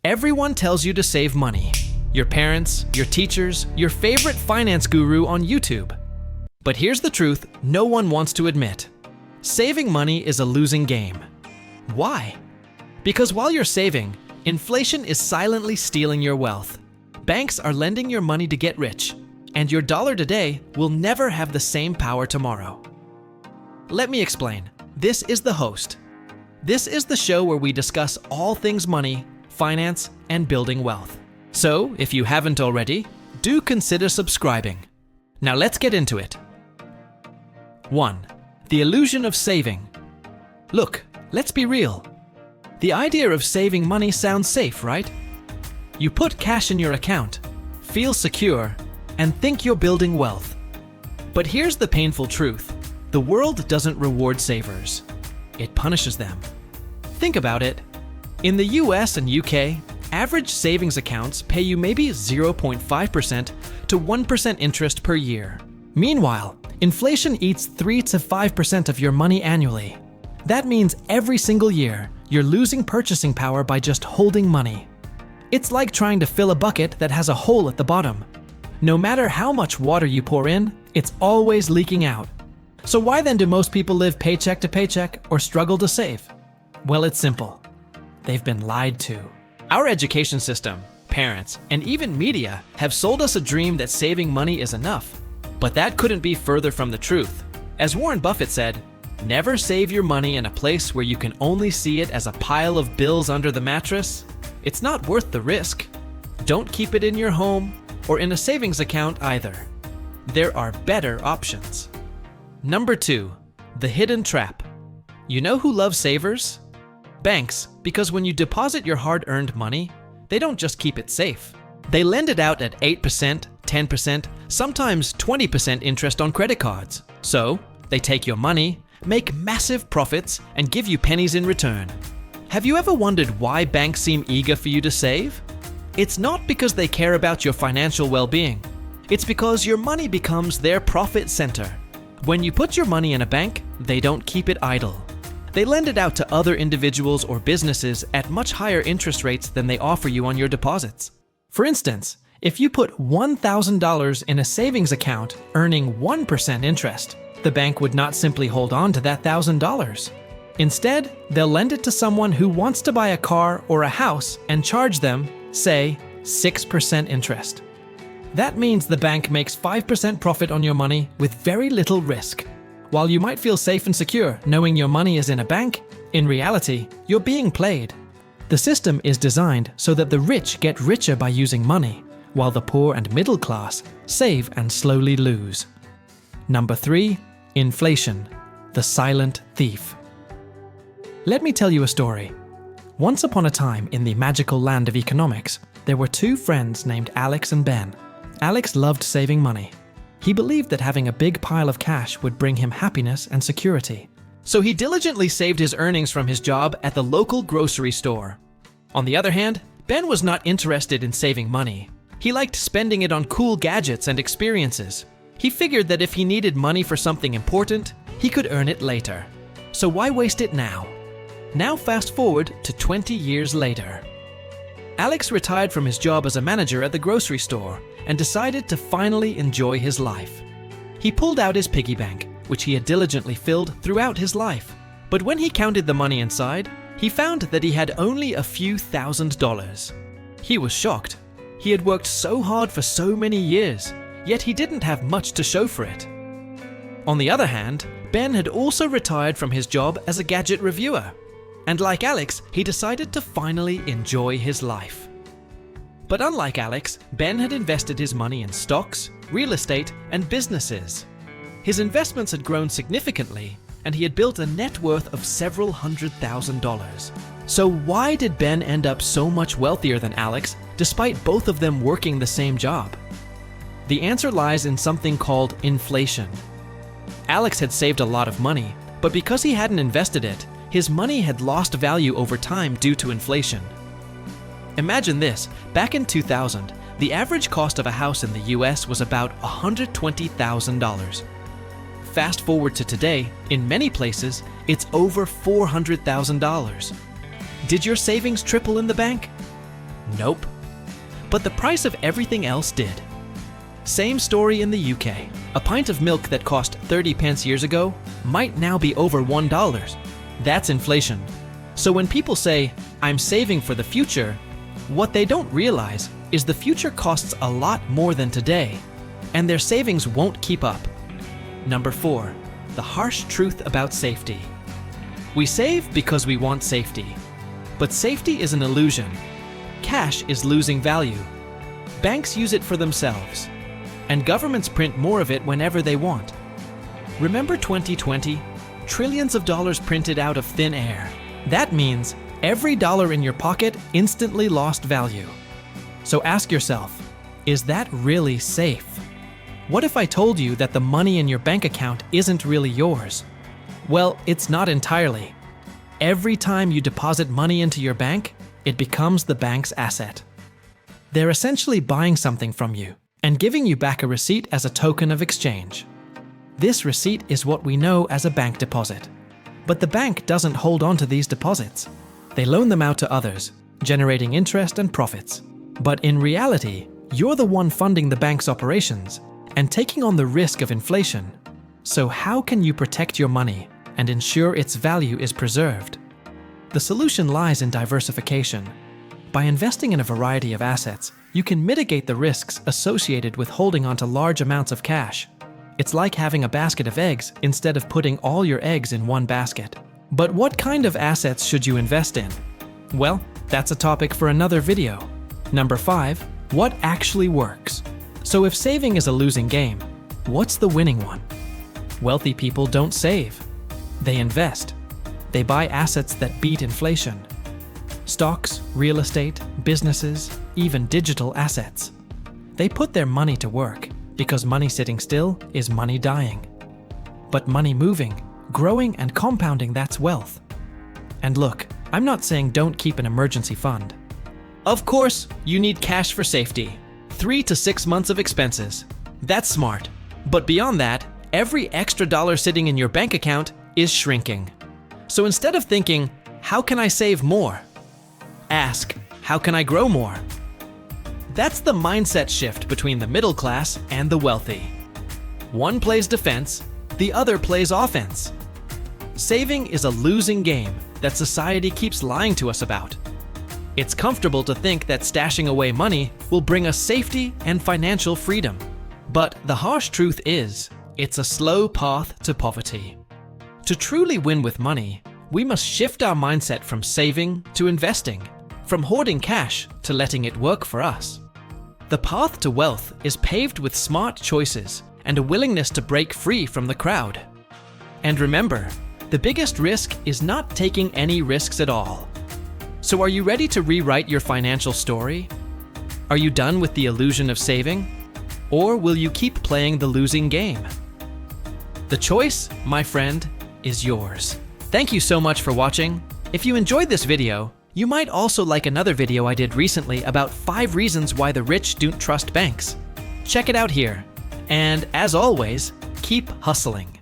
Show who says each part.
Speaker 1: Everyone tells you to save money. Your parents, your teachers, your favorite finance guru on YouTube. But here's the truth no one wants to admit. Saving money is a losing game. Why? Because while you're saving, inflation is silently stealing your wealth. Banks are lending your money to get rich, and your dollar today will never have the same power tomorrow. Let me explain. This is The Host. This is the show where we discuss all things money, finance, and building wealth. So, if you haven't already, do consider subscribing. Now let's get into it. 1. The illusion of saving. Look, let's be real. The idea of saving money sounds safe, right? You put cash in your account, feel secure, and think you're building wealth. But here's the painful truth. The world doesn't reward savers. It punishes them. Think about it. In the US and UK, average savings accounts pay you maybe 0.5% to 1% interest per year. Meanwhile, inflation eats 3 to 5% of your money annually. That means every single year, you're losing purchasing power by just holding money. It's like trying to fill a bucket that has a hole at the bottom. No matter how much water you pour in, it's always leaking out. So why then do most people live paycheck to paycheck or struggle to save? Well, it's simple. They've been lied to. Our education system, parents, and even media have sold us a dream that saving money is enough. But that couldn't be further from the truth. As Warren Buffett said, never save your money in a place where you can only see it as a pile of bills under the mattress. It's not worth the risk. Don't keep it in your home or in a savings account either. There are better options. Number 2, the hidden trap. You know who loves savers? Banks, because when you deposit your hard-earned money, they don't just keep it safe. They lend it out at 8%, 10%, sometimes 20% interest on credit cards. So, they take your money, make massive profits, and give you pennies in return. Have you ever wondered why banks seem eager for you to save? It's not because they care about your financial well-being. It's because your money becomes their profit center. When you put your money in a bank, they don't keep it idle. They lend it out to other individuals or businesses at much higher interest rates than they offer you on your deposits. For instance, if you put $1,000 in a savings account earning 1% interest, the bank would not simply hold on to that $1,000. Instead, they'll lend it to someone who wants to buy a car or a house and charge them, say, 6% interest. That means the bank makes 5% profit on your money with very little risk. While you might feel safe and secure knowing your money is in a bank, in reality, you're being played. The system is designed so that the rich get richer by using money, while the poor and middle class save and slowly lose. Number 3, inflation, the silent thief. Let me tell you a story. Once upon a time in the magical land of economics, there were 2 friends named Alex and Ben. Alex loved saving money. He believed that having a big pile of cash would bring him happiness and security. So he diligently saved his earnings from his job at the local grocery store. On the other hand, Ben was not interested in saving money. He liked spending it on cool gadgets and experiences. He figured that if he needed money for something important, he could earn it later. So why waste it now? Now fast forward to 20 years later. Alex retired from his job as a manager at the grocery store and decided to finally enjoy his life. He pulled out his piggy bank, which he had diligently filled throughout his life. But when he counted the money inside, he found that he had only a few $1,000s. He was shocked. He had worked so hard for so many years, yet he didn't have much to show for it. On the other hand, Ben had also retired from his job as a gadget reviewer. And like Alex, he decided to finally enjoy his life. But unlike Alex, Ben had invested his money in stocks, real estate, and businesses. His investments had grown significantly, and he had built a net worth of several $100,000. So why did Ben end up so much wealthier than Alex, despite both of them working the same job? The answer lies in something called inflation. Alex had saved a lot of money, but because he hadn't invested it, his money had lost value over time due to inflation. Imagine this, back in 2000, the average cost of a house in the US was about $120,000. Fast forward to today, in many places, it's over $400,000. Did your savings triple in the bank? Nope. But the price of everything else did. Same story in the UK. A pint of milk that cost 30 pence years ago might now be over $1. That's inflation. So when people say, "I'm saving for the future," what they don't realize is the future costs a lot more than today, and their savings won't keep up. Number 4, the harsh truth about safety. We save because we want safety. But safety is an illusion. Cash is losing value. Banks use it for themselves. And governments print more of it whenever they want. Remember 2020? Trillions of dollars printed out of thin air. That means every dollar in your pocket instantly lost value. So ask yourself, is that really safe? What if I told you that the money in your bank account isn't really yours? Well, it's not entirely. Every time you deposit money into your bank, it becomes the bank's asset. They're essentially buying something from you and giving you back a receipt as a token of exchange. This receipt is what we know as a bank deposit. But the bank doesn't hold on to these deposits. They loan them out to others, generating interest and profits. But in reality, you're the one funding the bank's operations and taking on the risk of inflation. So how can you protect your money and ensure its value is preserved? The solution lies in diversification. By investing in a variety of assets, you can mitigate the risks associated with holding onto large amounts of cash. It's like having a basket of eggs instead of putting all your eggs in one basket. But what kind of assets should you invest in? Well, that's a topic for another video. Number 5, what actually works? So if saving is a losing game, what's the winning one? Wealthy people don't save. They invest. They buy assets that beat inflation. Stocks, real estate, businesses, even digital assets. They put their money to work because money sitting still is money dying. But money moving, growing and compounding, that's wealth. And look, I'm not saying don't keep an emergency fund. Of course, you need cash for safety. 3 to 6 months of expenses. That's smart. But beyond that, every extra dollar sitting in your bank account is shrinking. So instead of thinking, how can I save more? Ask, how can I grow more? That's the mindset shift between the middle class and the wealthy. One plays defense, the other plays offense. Saving is a losing game that society keeps lying to us about. It's comfortable to think that stashing away money will bring us safety and financial freedom. But the harsh truth is, it's a slow path to poverty. To truly win with money, we must shift our mindset from saving to investing, from hoarding cash to letting it work for us. The path to wealth is paved with smart choices and a willingness to break free from the crowd. And remember, the biggest risk is not taking any risks at all. So are you ready to rewrite your financial story? Are you done with the illusion of saving? Or will you keep playing the losing game? The choice, my friend, is yours. Thank you so much for watching. If you enjoyed this video, you might also like another video I did recently about 5 reasons why the rich don't trust banks. Check it out here. And as always, keep hustling.